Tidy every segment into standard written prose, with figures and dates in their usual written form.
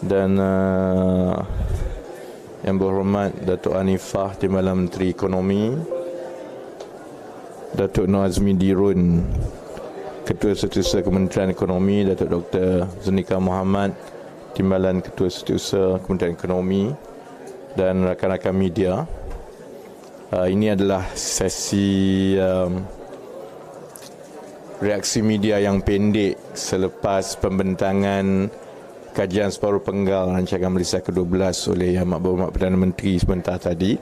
dan Yang berhormat Datuk Hanifah Timbalan Menteri Ekonomi, Datuk Nur Azmi Dirun Ketua Setiausaha Kementerian Ekonomi, Datuk Dr. Zunika Muhammad Timbalan Ketua Setiausaha Kementerian Ekonomi, dan rakan-rakan media. Ini adalah sesi reaksi media yang pendek selepas pembentangan Kajian Separuh Penggal Rancangan Malaysia ke-12 oleh Yang Berhormat Perdana Menteri sebentar tadi.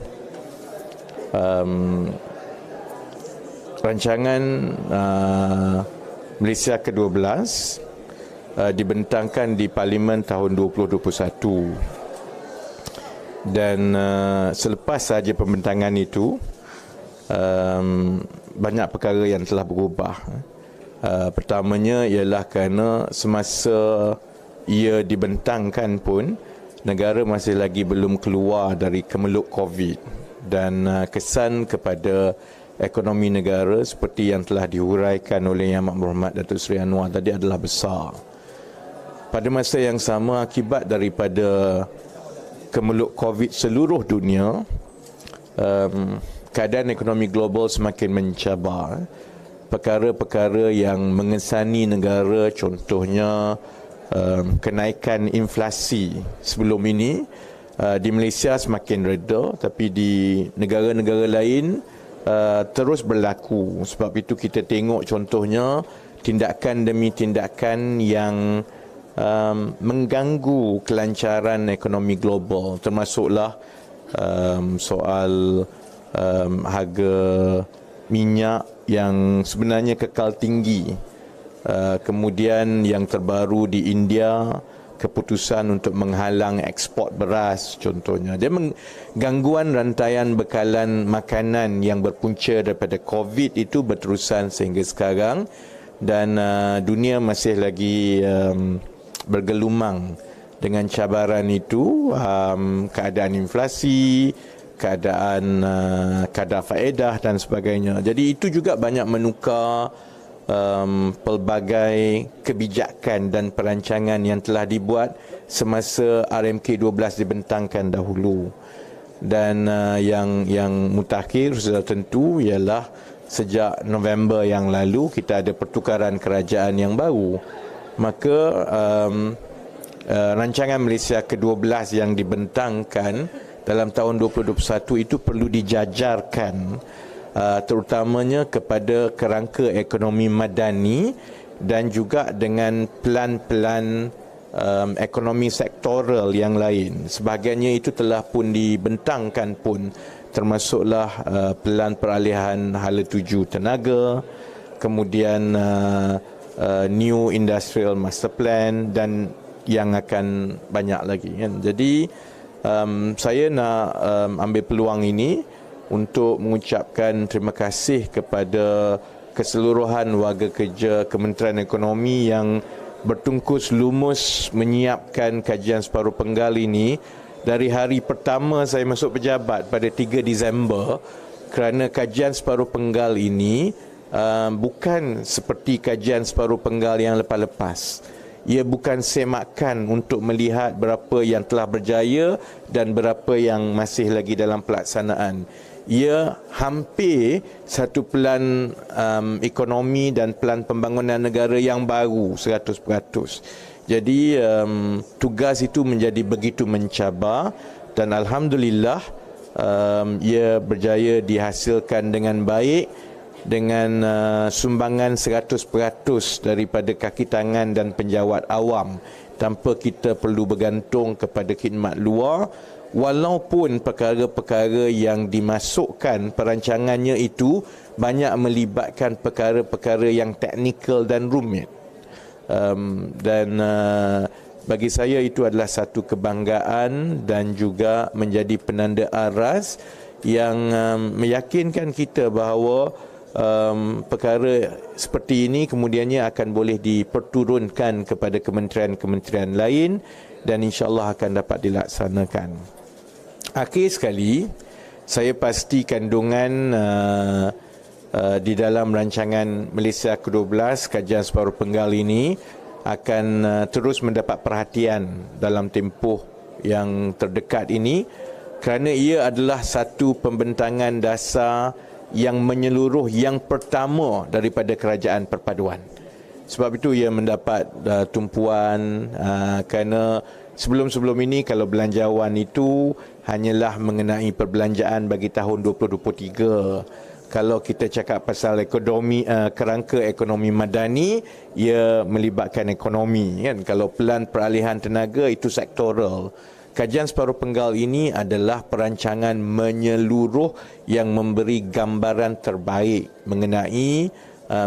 Rancangan Malaysia ke-12 dibentangkan di Parlimen tahun 2021, dan selepas saja pembentangan itu banyak perkara yang telah berubah. Pertamanya ialah kerana semasa ia dibentangkan pun negara masih lagi belum keluar dari kemeluk COVID, dan kesan kepada ekonomi negara seperti yang telah dihuraikan oleh Yang Berhormat Datuk Seri Anwar tadi adalah besar. Pada masa yang sama, akibat daripada kemeluk COVID seluruh dunia, keadaan ekonomi global semakin mencabar. Perkara-perkara yang mengesani negara, contohnya kenaikan inflasi sebelum ini di Malaysia semakin reda, tapi di negara-negara lain terus berlaku. Sebab itu kita tengok contohnya tindakan demi tindakan yang mengganggu kelancaran ekonomi global, termasuklah soal harga minyak yang sebenarnya kekal tinggi. Kemudian yang terbaru di India, keputusan untuk menghalang ekspor beras contohnya. Dia gangguan rantaian bekalan makanan yang berpunca daripada COVID itu berterusan sehingga sekarang, dan dunia masih lagi bergelumang dengan cabaran itu, keadaan inflasi, keadaan kadar faedah dan sebagainya. Jadi itu juga banyak menukar pelbagai kebijakan dan perancangan yang telah dibuat semasa RMK12 dibentangkan dahulu. Dan yang mutakhir sudah tentu ialah sejak November yang lalu kita ada pertukaran kerajaan yang baru. Maka rancangan Malaysia ke-12 yang dibentangkan dalam tahun 2021 itu perlu dijajarkan, terutamanya kepada kerangka ekonomi madani dan juga dengan pelan-pelan ekonomi sektoral yang lain. Sebahagiannya itu telah pun dibentangkan pun, termasuklah pelan peralihan hala tuju tenaga, kemudian New Industrial Master Plan, dan yang akan banyak lagi kan. Jadi saya nak ambil peluang ini untuk mengucapkan terima kasih kepada keseluruhan warga kerja Kementerian Ekonomi yang bertungkus lumus menyiapkan kajian separuh penggal ini dari hari pertama saya masuk pejabat pada 3 Disember, kerana kajian separuh penggal ini bukan seperti kajian separuh penggal yang lepas-lepas. Ia bukan semakan untuk melihat berapa yang telah berjaya dan berapa yang masih lagi dalam pelaksanaan. Ia hampir satu pelan ekonomi dan pelan pembangunan negara yang baru 100%. Jadi tugas itu menjadi begitu mencabar, dan alhamdulillah ia berjaya dihasilkan dengan baik, dengan sumbangan 100% daripada kaki tangan dan penjawat awam, tanpa kita perlu bergantung kepada khidmat luar. Walaupun perkara-perkara yang dimasukkan perancangannya itu banyak melibatkan perkara-perkara yang teknikal dan rumit, dan bagi saya itu adalah satu kebanggaan dan juga menjadi penanda aras yang meyakinkan kita bahawa perkara seperti ini kemudiannya akan boleh diperturunkan kepada kementerian-kementerian lain dan insya-Allah akan dapat dilaksanakan. Akhir sekali, saya pasti kandungan di dalam rancangan Malaysia ke-12 kajian separuh penggal ini akan terus mendapat perhatian dalam tempoh yang terdekat ini, kerana ia adalah satu pembentangan dasar yang menyeluruh yang pertama daripada kerajaan perpaduan. Sebab itu ia mendapat tumpuan kerana sebelum-sebelum ini kalau belanjawan itu hanyalah mengenai perbelanjaan bagi tahun 2023. Kalau kita cakap pasal ekonomi, kerangka ekonomi madani, ia melibatkan ekonomi, kan. Kalau pelan peralihan tenaga itu sektoral. Kajian Separuh Penggal ini adalah perancangan menyeluruh yang memberi gambaran terbaik mengenai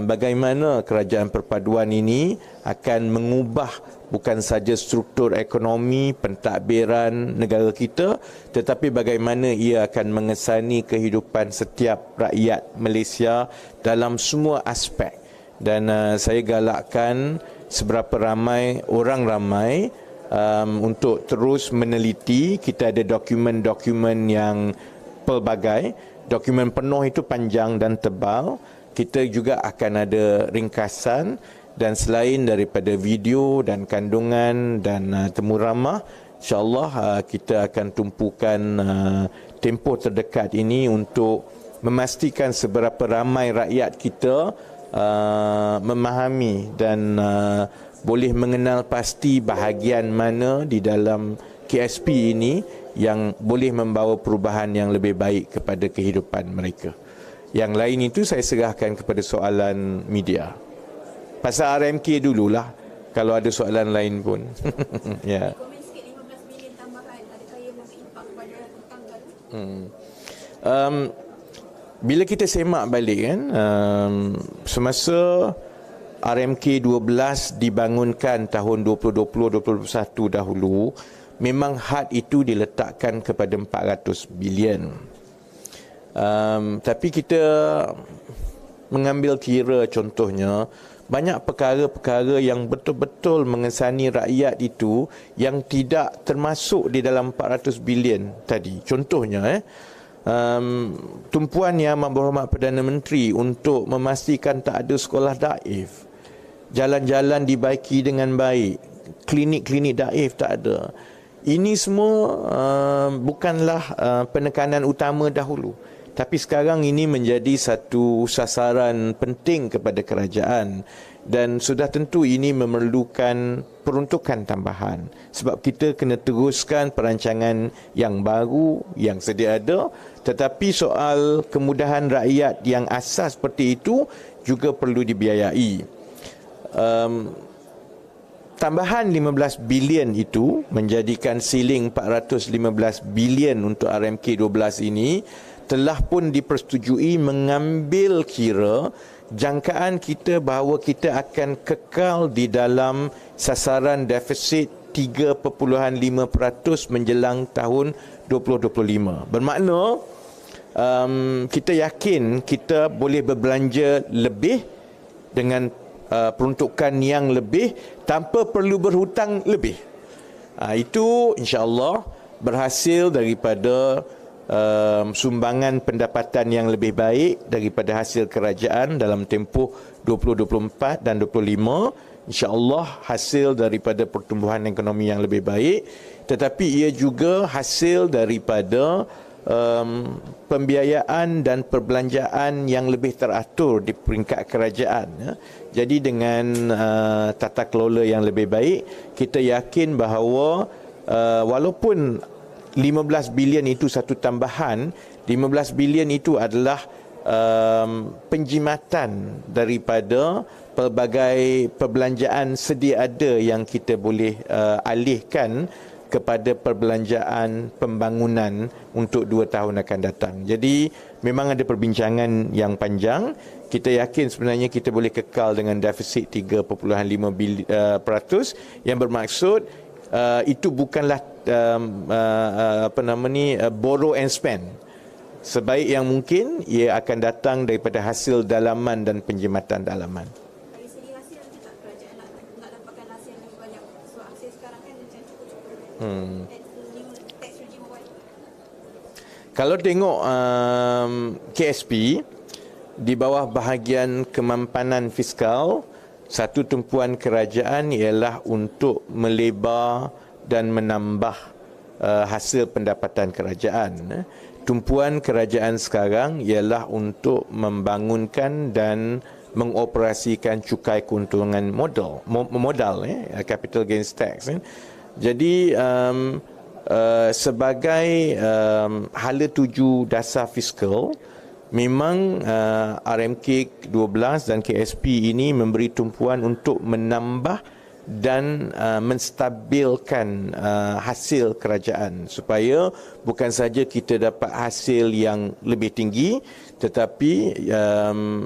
bagaimana kerajaan perpaduan ini akan mengubah bukan saja struktur ekonomi pentadbiran negara kita, tetapi bagaimana ia akan mengesani kehidupan setiap rakyat Malaysia dalam semua aspek. Dan saya galakkan seberapa ramai orang ramai untuk terus meneliti. Kita ada dokumen-dokumen yang pelbagai. Dokumen penuh itu panjang dan tebal. Kita juga akan ada ringkasan, dan selain daripada video dan kandungan dan temu ramah, insyaAllah kita akan tumpukan tempoh terdekat ini untuk memastikan seberapa ramai rakyat kita memahami dan boleh mengenal pasti bahagian mana di dalam KSP ini yang boleh membawa perubahan yang lebih baik kepada kehidupan mereka. Yang lain itu saya serahkan kepada soalan media. Pasal RMK dululah, kalau ada soalan lain pun. Ya. Komen sikit 15 bilion tambahan, adakah ia memberi impak kepada Penggal? Bila kita semak balik kan, semasa RMK12 dibangunkan tahun 2020-2021 dahulu, memang had itu diletakkan kepada 400 bilion. Tapi kita mengambil kira contohnya banyak perkara-perkara yang betul-betul mengesani rakyat itu yang tidak termasuk di dalam 400 bilion tadi. Contohnya tumpuan Yang Amat Berhormat Perdana Menteri untuk memastikan tak ada sekolah daif, jalan-jalan dibaiki dengan baik, klinik-klinik daif tak ada. Ini semua bukanlah penekanan utama dahulu. Tapi sekarang ini menjadi satu sasaran penting kepada kerajaan, dan sudah tentu ini memerlukan peruntukan tambahan. Sebab kita kena teruskan perancangan yang baru yang sedia ada, tetapi soal kemudahan rakyat yang asas seperti itu juga perlu dibiayai. Tambahan 15 bilion itu menjadikan siling 415 bilion untuk RMK12 ini telah pun dipersetujui mengambil kira jangkaan kita bahawa kita akan kekal di dalam sasaran defisit 3.5% menjelang tahun 2025. Bermakna kita yakin kita boleh berbelanja lebih dengan peruntukan yang lebih tanpa perlu berhutang lebih. Itu insya-Allah berhasil daripada sumbangan pendapatan yang lebih baik daripada hasil kerajaan dalam tempoh 2024 dan 2025. InsyaAllah hasil daripada pertumbuhan ekonomi yang lebih baik, tetapi ia juga hasil daripada pembiayaan dan perbelanjaan yang lebih teratur di peringkat kerajaan. Jadi dengan tata kelola yang lebih baik, kita yakin bahawa walaupun 15 bilion itu satu tambahan, 15 bilion itu adalah penjimatan daripada pelbagai perbelanjaan sedia ada yang kita boleh alihkan kepada perbelanjaan pembangunan untuk 2 tahun akan datang. Jadi memang ada perbincangan yang panjang. Kita yakin sebenarnya kita boleh kekal dengan defisit 3.5% yang bermaksud itu bukanlah borrow and spend. Sebaik yang mungkin ia akan datang daripada hasil dalaman dan penjimatan dalaman. Dari segi hasil juga kerajaan nak dapatkan hasil yang lebih banyak. So hasil sekarang kan macam cukup-cukup. Tax regime awal. Kalau tengok KSP di bawah bahagian kemampanan fiskal, Satu tumpuan kerajaan ialah untuk melebar dan menambah hasil pendapatan kerajaan. Tumpuan kerajaan sekarang ialah untuk membangunkan dan mengoperasikan cukai keuntungan modal, capital gains tax. Jadi sebagai hala tuju dasar fiskal, memang RMK12 dan KSP ini memberi tumpuan untuk menambah dan menstabilkan hasil kerajaan, supaya bukan saja kita dapat hasil yang lebih tinggi, tetapi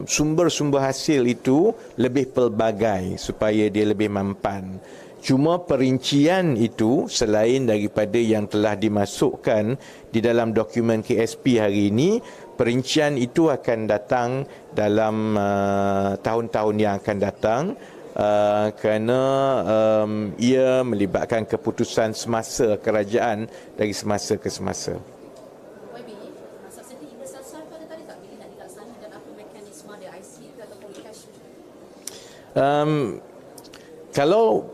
sumber-sumber hasil itu lebih pelbagai supaya dia lebih mampan. Cuma perincian itu, selain daripada yang telah dimasukkan di dalam dokumen KSP hari ini, perincian itu akan datang dalam tahun-tahun yang akan datang, kerana ia melibatkan keputusan semasa kerajaan dari semasa ke semasa. YB, subsidi bersasar pada tarikh tak bila nak dilaksanakan dan apa mekanisme dia, IC ke ataupun cash? Kalau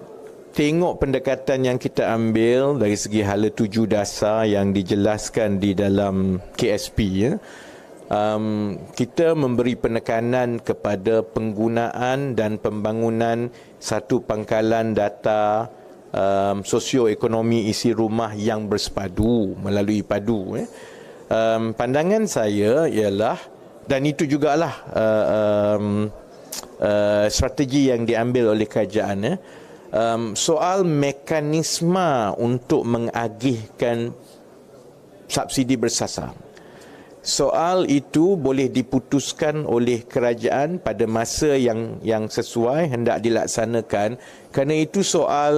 tengok pendekatan yang kita ambil dari segi hala tuju dasar yang dijelaskan di dalam KSP, kita memberi penekanan kepada penggunaan dan pembangunan satu pangkalan data sosioekonomi isi rumah yang bersepadu melalui padu. Pandangan saya ialah, dan itu jugalah strategi yang diambil oleh kerajaan, soal mekanisme untuk mengagihkan subsidi bersasar. Soal itu boleh diputuskan oleh kerajaan pada masa yang sesuai hendak dilaksanakan, kerana itu soal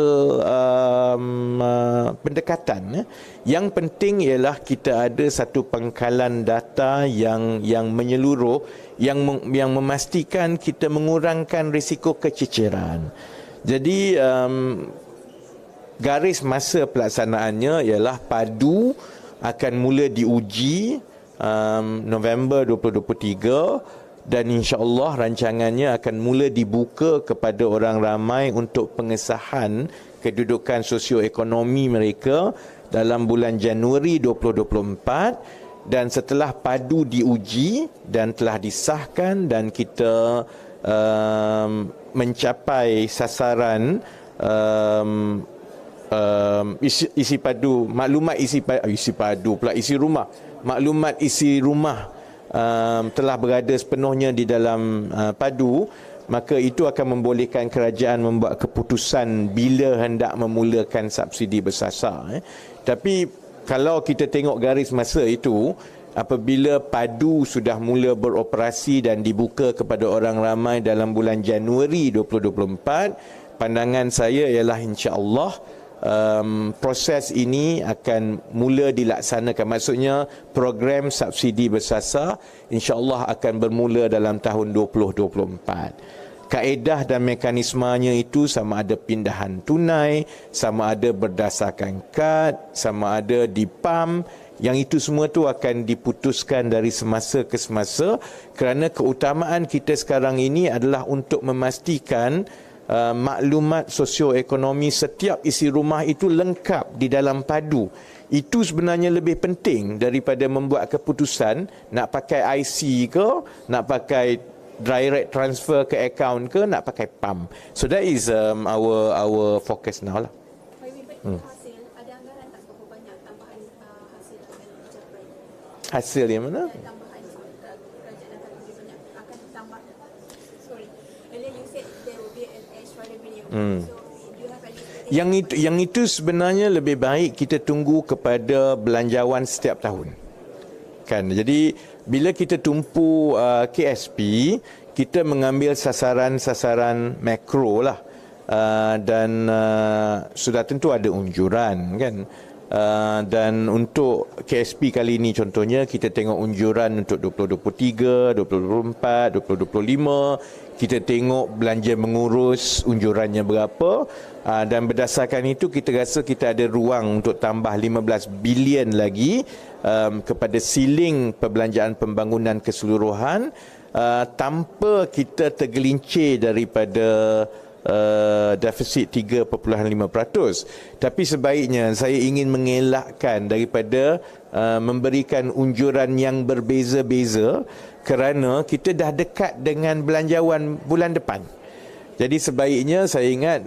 pendekatan. Yang penting ialah kita ada satu pangkalan data yang menyeluruh, yang memastikan kita mengurangkan risiko kececeran. Jadi garis masa pelaksanaannya ialah padu akan mula diuji November 2023, dan insya-Allah rancangannya akan mula dibuka kepada orang ramai untuk pengesahan kedudukan sosioekonomi mereka dalam bulan Januari 2024, dan setelah padu diuji dan telah disahkan dan kita mencapai sasaran isi padu, maklumat isi rumah, maklumat isi rumah telah berada sepenuhnya di dalam padu, maka itu akan membolehkan kerajaan membuat keputusan bila hendak memulakan subsidi bersasar. Tapi kalau kita tengok garis masa itu, apabila padu sudah mula beroperasi dan dibuka kepada orang ramai dalam bulan Januari 2024, pandangan saya ialah insya-Allah proses ini akan mula dilaksanakan. Maksudnya program subsidi bersasar insya-Allah akan bermula dalam tahun 2024. Kaedah dan mekanismenya itu sama ada pindahan tunai, sama ada berdasarkan kad, sama ada di PAM. Yang itu semua tu akan diputuskan dari semasa ke semasa, kerana keutamaan kita sekarang ini adalah untuk memastikan maklumat sosioekonomi setiap isi rumah itu lengkap di dalam padu. Itu sebenarnya lebih penting daripada membuat keputusan nak pakai IC ke, nak pakai direct transfer ke akaun ke, nak pakai PAM. So that is our focus now lah. Hasil, ada anggaran tak berapa banyak tambahan hasil akan dicapai? Hasil yang mana? Tambahan kerajaan akan lebih banyak, akan tambah. Sorry, earlier you said there will be an extra revenue. So do you have any Yang itu sebenarnya lebih baik kita tunggu kepada belanjawan setiap tahun. Kan? Jadi bila kita tumpu KSP, kita mengambil sasaran-sasaran makro lah. Dan sudah tentu ada unjuran, kan. Dan untuk KSP kali ini contohnya kita tengok unjuran untuk 2023, 2024, 2025. Kita tengok belanja mengurus unjurannya berapa, dan berdasarkan itu kita rasa kita ada ruang untuk tambah 15 bilion lagi kepada siling perbelanjaan pembangunan keseluruhan tanpa kita tergelincir daripada defisit 3.5%. Tapi sebaiknya saya ingin mengelakkan daripada memberikan unjuran yang berbeza-beza kerana kita dah dekat dengan belanjawan bulan depan. Jadi sebaiknya saya ingat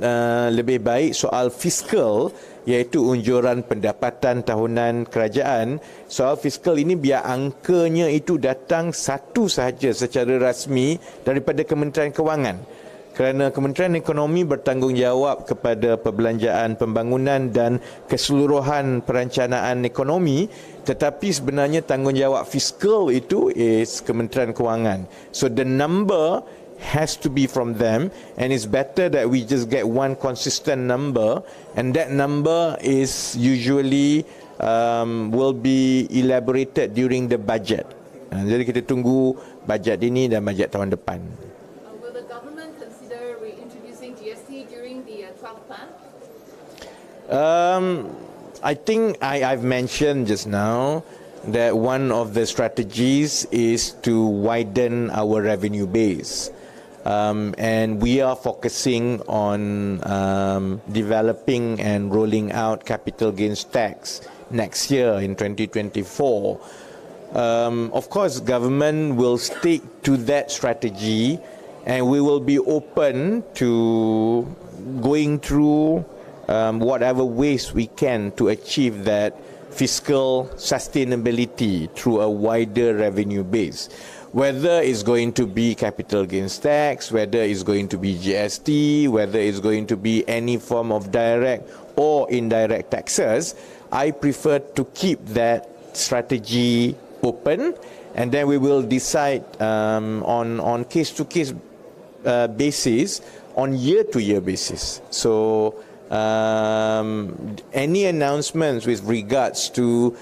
lebih baik soal fiskal, iaitu unjuran pendapatan tahunan kerajaan. Soal fiskal ini biar angkanya itu datang satu sahaja secara rasmi daripada Kementerian Kewangan. Kerana Kementerian Ekonomi bertanggungjawab kepada perbelanjaan pembangunan dan keseluruhan perencanaan ekonomi, tetapi sebenarnya tanggungjawab fiskal itu is Kementerian Kewangan. So the number has to be from them, and it's better that we just get one consistent number, and that number is usually will be elaborated during the budget. Jadi kita tunggu bajet ini dan bajet tahun depan. Will the government consider reintroducing GST during the 12th plan? I think I've mentioned just now that one of the strategies is to widen our revenue base. And we are focusing on developing and rolling out capital gains tax next year in 2024. Of course, government will stick to that strategy, and we will be open to going through whatever ways we can to achieve that fiscal sustainability through a wider revenue base. Whether it's going to be capital gains tax, whether it's going to be GST, whether it's going to be any form of direct or indirect taxes, I prefer to keep that strategy open, and then we will decide on case-to-case basis, on year-to-year basis. So any announcements with regards to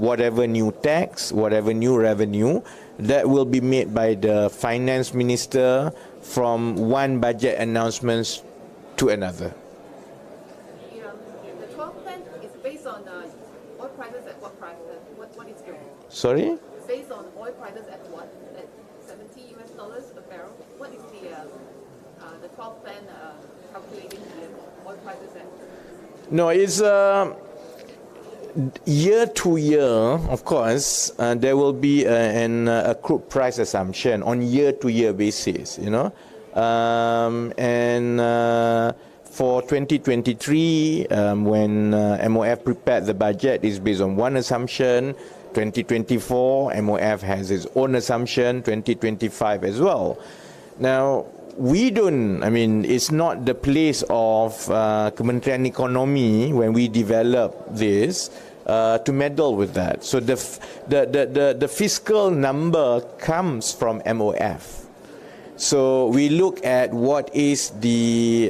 whatever new tax, whatever new revenue, that will be made by the finance minister from one budget announcements to another. The 12th plan is based on oil prices at what price? What is going? Sorry? Based on oil prices at what? At $70 a barrel. What is the 12th plan calculating the oil prices at? No, it's year to year, of course, there will be a crude price assumption on year-to-year basis, you know. And for 2023, when MOF prepared the budget, is based on one assumption. 2024, MOF has its own assumption. 2025 as well. Now, we don't, I mean, it's not the place of Kementerian Ekonomi when we develop this to meddle with that. So the fiscal number comes from MOF. So we look at what is the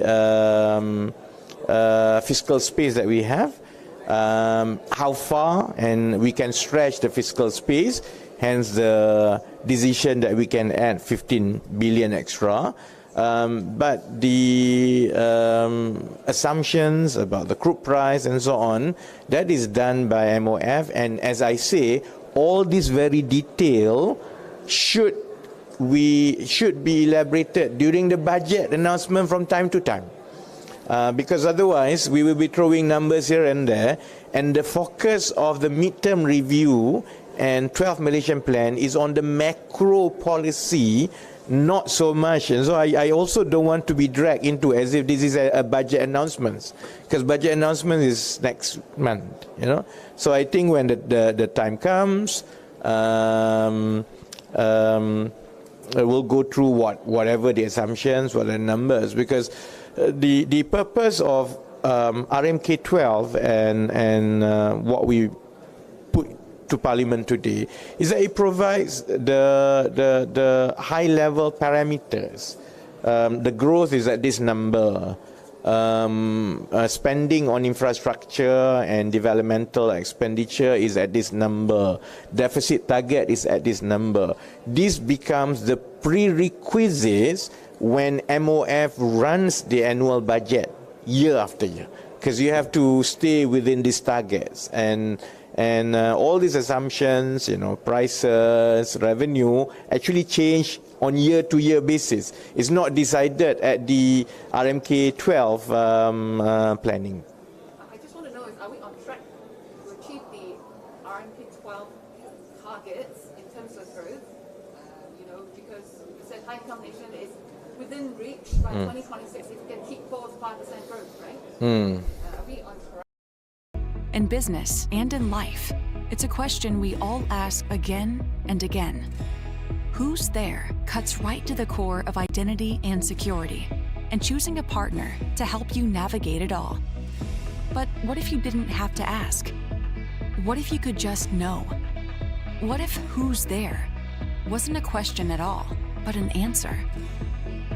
fiscal space that we have, how far, and we can stretch the fiscal space, hence the decision that we can add 15 billion extra. But the assumptions about the crude price and so on, that is done by MOF. And as I say, all this very detail should be elaborated during the budget announcement from time to time. Because otherwise, we will be throwing numbers here and there. And the focus of the midterm review and 12th Malaysian Plan is on the macro policy, not so much. And so I also don't want to be dragged into as if this is a budget announcement, because budget announcement is next month, you know. So I think when the time comes, we'll go through whatever the assumptions, what the numbers, because the purpose of RMK12 and what we put to Parliament today is that it provides the high level parameters. The growth is at this number. Spending on infrastructure and developmental expenditure is at this number. Deficit target is at this number. This becomes the prerequisites when MOF runs the annual budget year after year, because you have to stay within these targets, and all these assumptions, prices, revenue, actually change on year-to-year basis. It's not decided at the RMK12 planning. I just want to know, are we on track to achieve the RMK12 targets in terms of growth? Because you said high-income nation is within reach by 2026 if we can keep 4-5% growth, right? Are we on track? In business and in life, it's a question we all ask again and again. Who's there cuts right to the core of identity and security, and choosing a partner to help you navigate it all. But what if you didn't have to ask? What if you could just know? What if who's there wasn't a question at all, but an answer?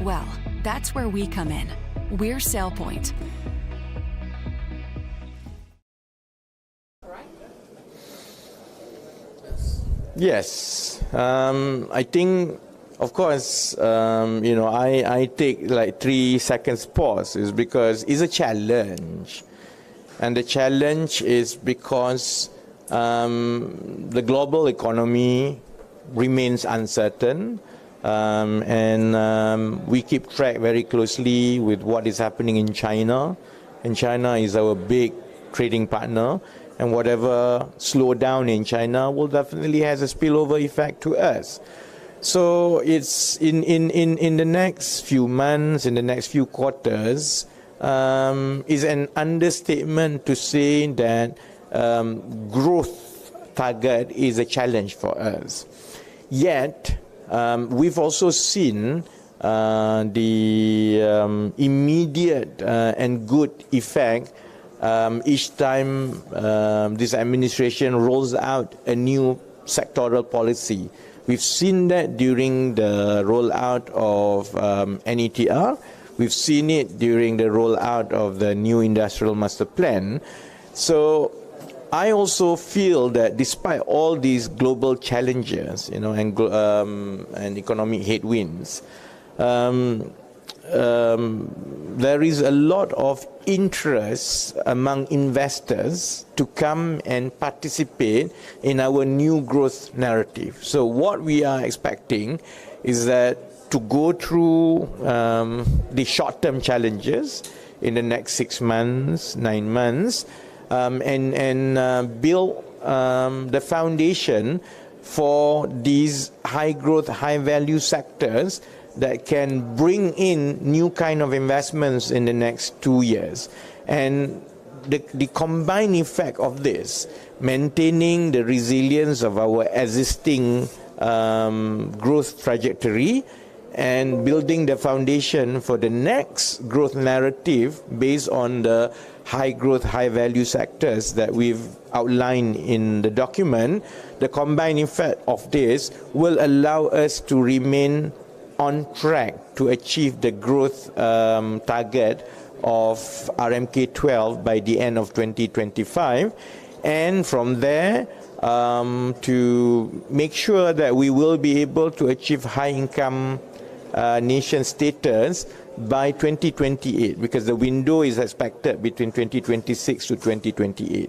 Well, that's where we come in. We're SailPoint. Yes, I think, of course, I take like 3 seconds pause is because it's a challenge. And the challenge is because the global economy remains uncertain, and we keep track very closely with what is happening in China. And China is our big trading partner. And whatever slowdown in China will definitely has a spillover effect to us. So it's in the next few months, in the next few quarters, is an understatement to say that growth target is a challenge for us. Yet, we've also seen the immediate and good effect each time this administration rolls out a new sectoral policy. We've seen that during the rollout of NETR. We've seen it during the rollout of the new industrial master plan. So I also feel that despite all these global challenges, and economic headwinds, there is a lot of interest among investors to come and participate in our new growth narrative. So what we are expecting is that to go through the short-term challenges in the next 6 months, 9 months, and build the foundation for these high-growth, high-value sectors that can bring in new kind of investments in the next 2 years. And the combined effect of this, maintaining the resilience of our existing growth trajectory and building the foundation for the next growth narrative based on the high growth, high value sectors that we've outlined in the document, the combined effect of this will allow us to remain on track to achieve the growth target of RMK12 by the end of 2025, and from there to make sure that we will be able to achieve high income nation status by 2028, because the window is expected between 2026 to 2028.